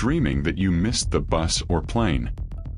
Dreaming that you missed the bus or plane.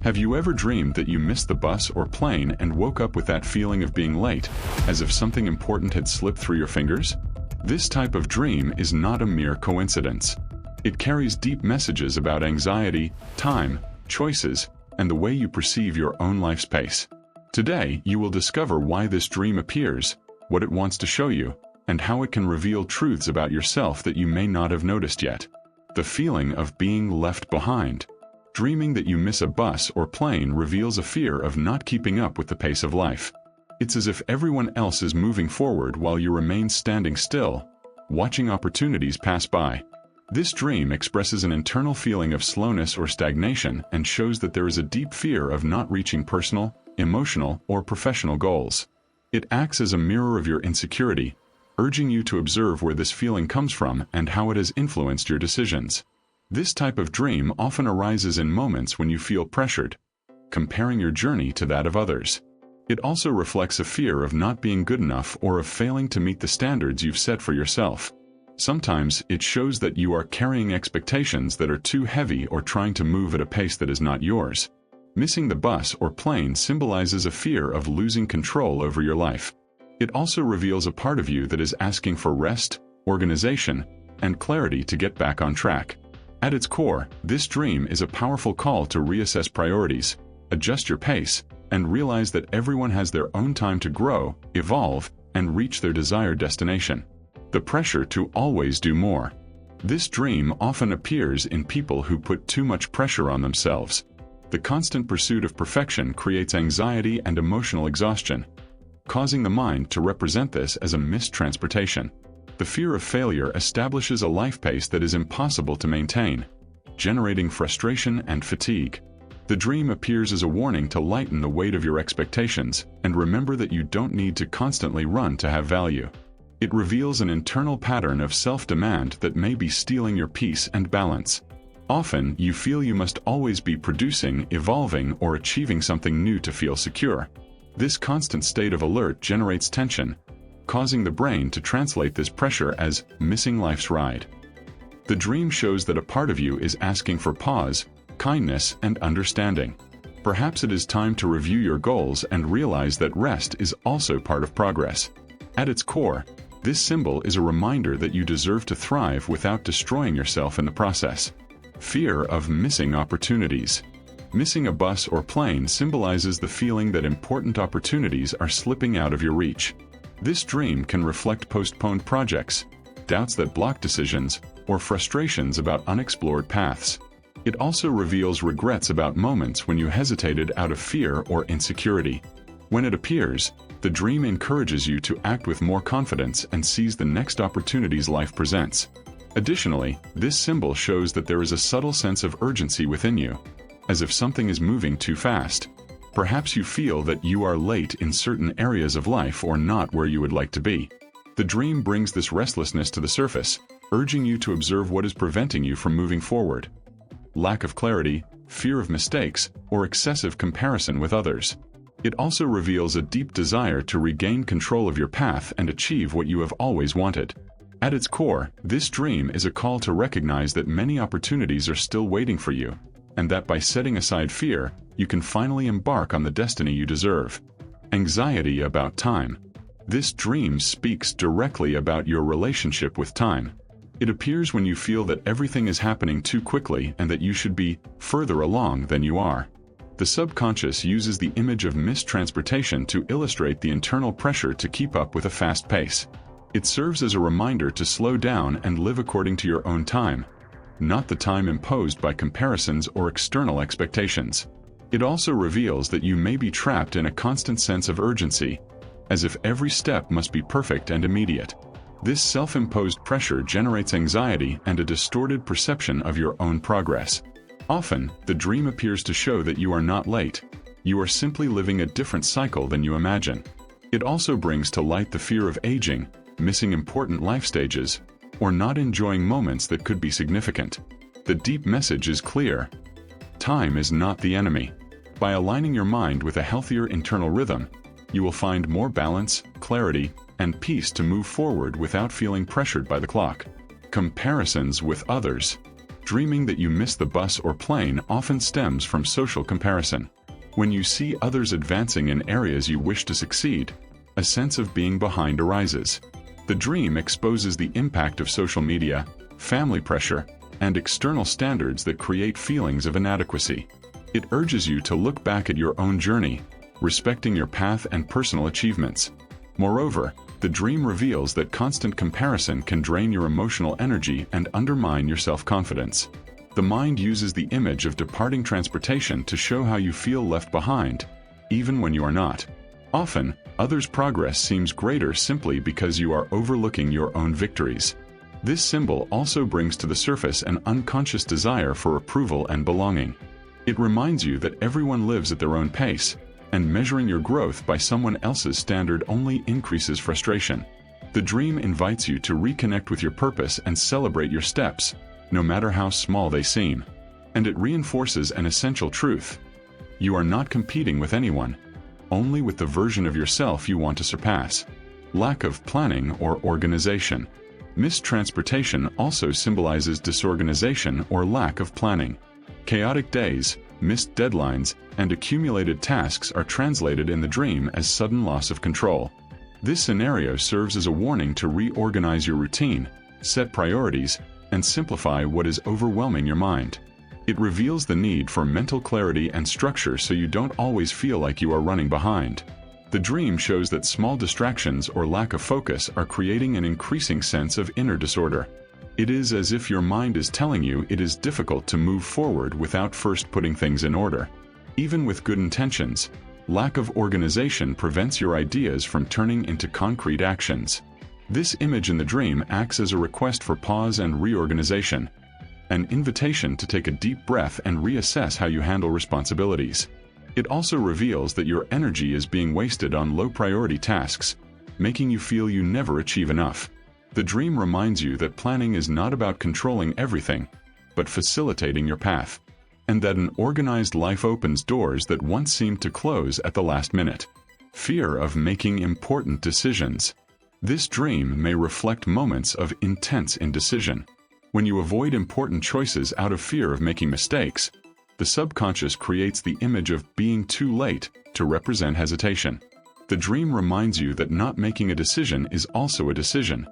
Have you ever dreamed that you missed the bus or plane and woke up with that feeling of being late, as if something important had slipped through your fingers? This type of dream is not a mere coincidence. It carries deep messages about anxiety, time, choices, and the way you perceive your own life's pace. Today, you will discover why this dream appears, what it wants to show you, and how it can reveal truths about yourself that you may not have noticed yet. The feeling of being left behind. Dreaming that you miss a bus or plane reveals a fear of not keeping up with the pace of life. It's as if everyone else is moving forward while you remain standing still, watching opportunities pass by. This dream expresses an internal feeling of slowness or stagnation and shows that there is a deep fear of not reaching personal, emotional, or professional goals. It acts as a mirror of your insecurity, urging you to observe where this feeling comes from and how it has influenced your decisions. This type of dream often arises in moments when you feel pressured, comparing your journey to that of others. It also reflects a fear of not being good enough or of failing to meet the standards you've set for yourself. Sometimes it shows that you are carrying expectations that are too heavy or trying to move at a pace that is not yours. Missing the bus or plane symbolizes a fear of losing control over your life. It also reveals a part of you that is asking for rest, organization, and clarity to get back on track. At its core, this dream is a powerful call to reassess priorities, adjust your pace, and realize that everyone has their own time to grow, evolve, and reach their desired destination. The pressure to always do more. This dream often appears in people who put too much pressure on themselves. The constant pursuit of perfection creates anxiety and emotional exhaustion, causing the mind to represent this as a missed transportation. The fear of failure establishes a life pace that is impossible to maintain, generating frustration and fatigue. The dream appears as a warning to lighten the weight of your expectations and remember that you don't need to constantly run to have value. It reveals an internal pattern of self-demand that may be stealing your peace and balance. Often, you feel you must always be producing, evolving, or achieving something new to feel secure. This constant state of alert generates tension, causing the brain to translate this pressure as missing life's ride. The dream shows that a part of you is asking for pause, kindness, and understanding. Perhaps it is time to review your goals and realize that rest is also part of progress. At its core, this symbol is a reminder that you deserve to thrive without destroying yourself in the process. Fear of missing opportunities. Missing a bus or plane symbolizes the feeling that important opportunities are slipping out of your reach. This dream can reflect postponed projects, doubts that block decisions, or frustrations about unexplored paths. It also reveals regrets about moments when you hesitated out of fear or insecurity. When it appears, the dream encourages you to act with more confidence and seize the next opportunities life presents. Additionally, this symbol shows that there is a subtle sense of urgency within you, as if something is moving too fast. Perhaps you feel that you are late in certain areas of life or not where you would like to be. The dream brings this restlessness to the surface, urging you to observe what is preventing you from moving forward. Lack of clarity, fear of mistakes, or excessive comparison with others. It also reveals a deep desire to regain control of your path and achieve what you have always wanted. At its core, this dream is a call to recognize that many opportunities are still waiting for you, and that by setting aside fear, you can finally embark on the destiny you deserve. Anxiety about time. This dream speaks directly about your relationship with time. It appears when you feel that everything is happening too quickly and that you should be further along than you are. The subconscious uses the image of missed transportation to illustrate the internal pressure to keep up with a fast pace. It serves as a reminder to slow down and live according to your own time, not the time imposed by comparisons or external expectations. It also reveals that you may be trapped in a constant sense of urgency, as if every step must be perfect and immediate. This self-imposed pressure generates anxiety and a distorted perception of your own progress. Often, the dream appears to show that you are not late. You are simply living a different cycle than you imagine. It also brings to light the fear of aging, missing important life stages, or not enjoying moments that could be significant. The deep message is clear. Time is not the enemy. By aligning your mind with a healthier internal rhythm, you will find more balance, clarity, and peace to move forward without feeling pressured by the clock. Comparisons with others. Dreaming that you miss the bus or plane often stems from social comparison. When you see others advancing in areas you wish to succeed, a sense of being behind arises. The dream exposes the impact of social media, family pressure, and external standards that create feelings of inadequacy. It urges you to look back at your own journey, respecting your path and personal achievements. Moreover, the dream reveals that constant comparison can drain your emotional energy and undermine your self-confidence. The mind uses the image of departing transportation to show how you feel left behind, even when you are not. Often, others' progress seems greater simply because you are overlooking your own victories. This symbol also brings to the surface an unconscious desire for approval and belonging. It reminds you that everyone lives at their own pace, and measuring your growth by someone else's standard only increases frustration. The dream invites you to reconnect with your purpose and celebrate your steps, no matter how small they seem. And it reinforces an essential truth. You are not competing with anyone, only with the version of yourself you want to surpass. Lack of planning or organization. Missed transportation also symbolizes disorganization or lack of planning. Chaotic days, missed deadlines, and accumulated tasks are translated in the dream as sudden loss of control. This scenario serves as a warning to reorganize your routine, set priorities, and simplify what is overwhelming your mind. It reveals the need for mental clarity and structure so you don't always feel like you are running behind. The dream shows that small distractions or lack of focus are creating an increasing sense of inner disorder. It is as if your mind is telling you it is difficult to move forward without first putting things in order. Even with good intentions, lack of organization prevents your ideas from turning into concrete actions. This image in the dream acts as a request for pause and reorganization, an invitation to take a deep breath and reassess how you handle responsibilities. It also reveals that your energy is being wasted on low-priority tasks, making you feel you never achieve enough. The dream reminds you that planning is not about controlling everything, but facilitating your path, and that an organized life opens doors that once seemed to close at the last minute. Fear of making important decisions. This dream may reflect moments of intense indecision. When you avoid important choices out of fear of making mistakes, the subconscious creates the image of being too late to represent hesitation. The dream reminds you that not making a decision is also a decision,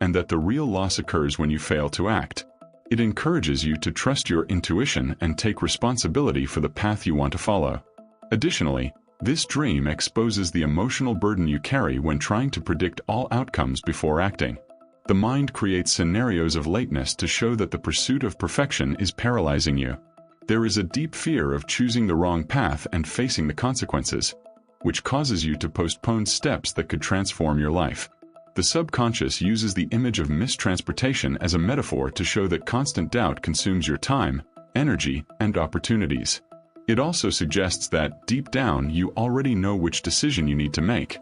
and that the real loss occurs when you fail to act. It encourages you to trust your intuition and take responsibility for the path you want to follow. Additionally, this dream exposes the emotional burden you carry when trying to predict all outcomes before acting. The mind creates scenarios of lateness to show that the pursuit of perfection is paralyzing you. There is a deep fear of choosing the wrong path and facing the consequences, which causes you to postpone steps that could transform your life. The subconscious uses the image of missed transportation as a metaphor to show that constant doubt consumes your time, energy, and opportunities. It also suggests that, deep down, you already know which decision you need to make.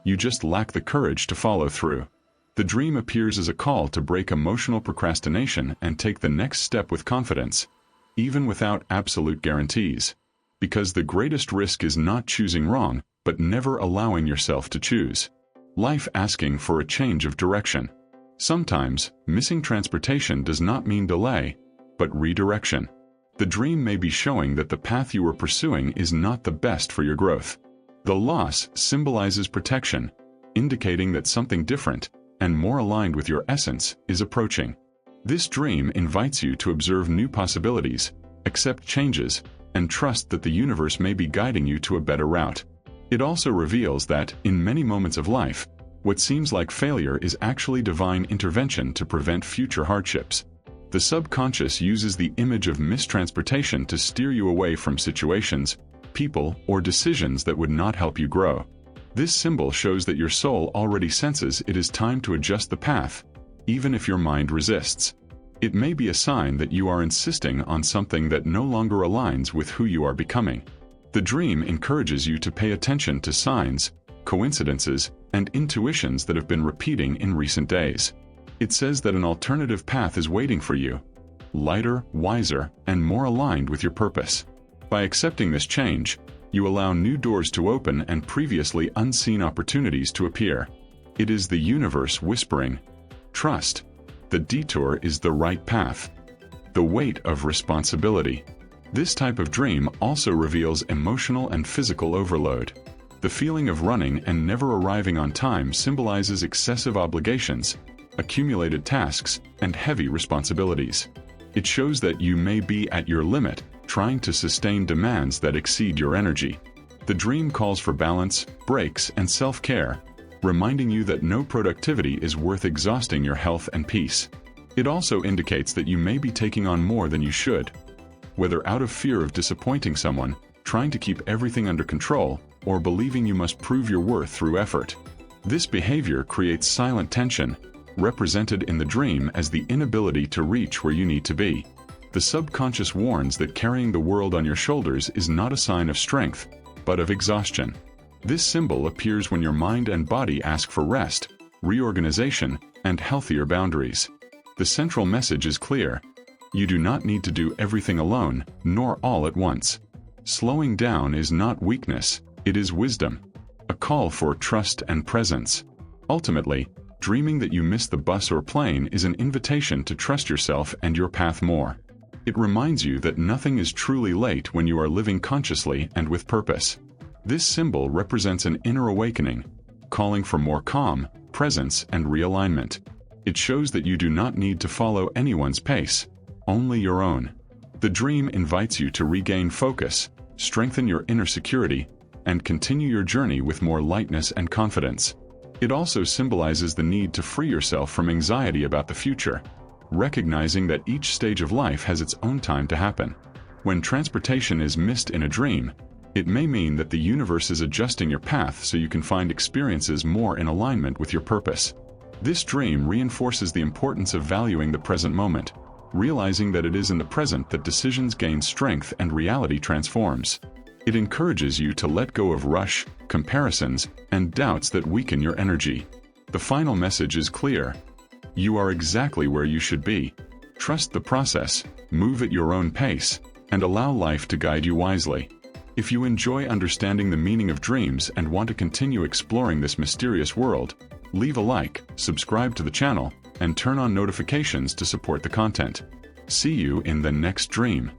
You just lack the courage to follow through. The dream appears as a call to break emotional procrastination and take the next step with confidence, even without absolute guarantees. Because the greatest risk is not choosing wrong, but never allowing yourself to choose. Life asking for a change of direction. Sometimes, missing transportation does not mean delay, but redirection. The dream may be showing that the path you are pursuing is not the best for your growth. The loss symbolizes protection, indicating that something different, and more aligned with your essence, is approaching. This dream invites you to observe new possibilities, accept changes, and trust that the universe may be guiding you to a better route. It also reveals that, in many moments of life, what seems like failure is actually divine intervention to prevent future hardships. The subconscious uses the image of missed transportation to steer you away from situations, people, or decisions that would not help you grow. This symbol shows that your soul already senses it is time to adjust the path, even if your mind resists. It may be a sign that you are insisting on something that no longer aligns with who you are becoming. The dream encourages you to pay attention to signs, coincidences, and intuitions that have been repeating in recent days. It says that an alternative path is waiting for you, lighter, wiser, and more aligned with your purpose. By accepting this change, you allow new doors to open and previously unseen opportunities to appear. It is the universe whispering, "Trust. The detour is the right path." The weight of responsibility. This type of dream also reveals emotional and physical overload. The feeling of running and never arriving on time symbolizes excessive obligations, accumulated tasks, and heavy responsibilities. It shows that you may be at your limit, trying to sustain demands that exceed your energy. The dream calls for balance, breaks, and self-care, reminding you that no productivity is worth exhausting your health and peace. It also indicates that you may be taking on more than you should, whether out of fear of disappointing someone, trying to keep everything under control, or believing you must prove your worth through effort. This behavior creates silent tension, represented in the dream as the inability to reach where you need to be. The subconscious warns that carrying the world on your shoulders is not a sign of strength, but of exhaustion. This symbol appears when your mind and body ask for rest, reorganization, and healthier boundaries. The central message is clear. You do not need to do everything alone, nor all at once. Slowing down is not weakness, it is wisdom. A call for trust and presence. Ultimately, dreaming that you miss the bus or plane is an invitation to trust yourself and your path more. It reminds you that nothing is truly late when you are living consciously and with purpose. This symbol represents an inner awakening, calling for more calm, presence, and realignment. It shows that you do not need to follow anyone's pace, only your own. The dream invites you to regain focus, strengthen your inner security, and continue your journey with more lightness and confidence. It also symbolizes the need to free yourself from anxiety about the future, recognizing that each stage of life has its own time to happen. When transportation is missed in a dream, it may mean that the universe is adjusting your path so you can find experiences more in alignment with your purpose. This dream reinforces the importance of valuing the present moment, realizing that it is in the present that decisions gain strength and reality transforms. It encourages you to let go of rush, comparisons, and doubts that weaken your energy. The final message is clear. You are exactly where you should be. Trust the process, move at your own pace, and allow life to guide you wisely. If you enjoy understanding the meaning of dreams and want to continue exploring this mysterious world, leave a like, subscribe to the channel, and turn on notifications to support the content. See you in the next dream.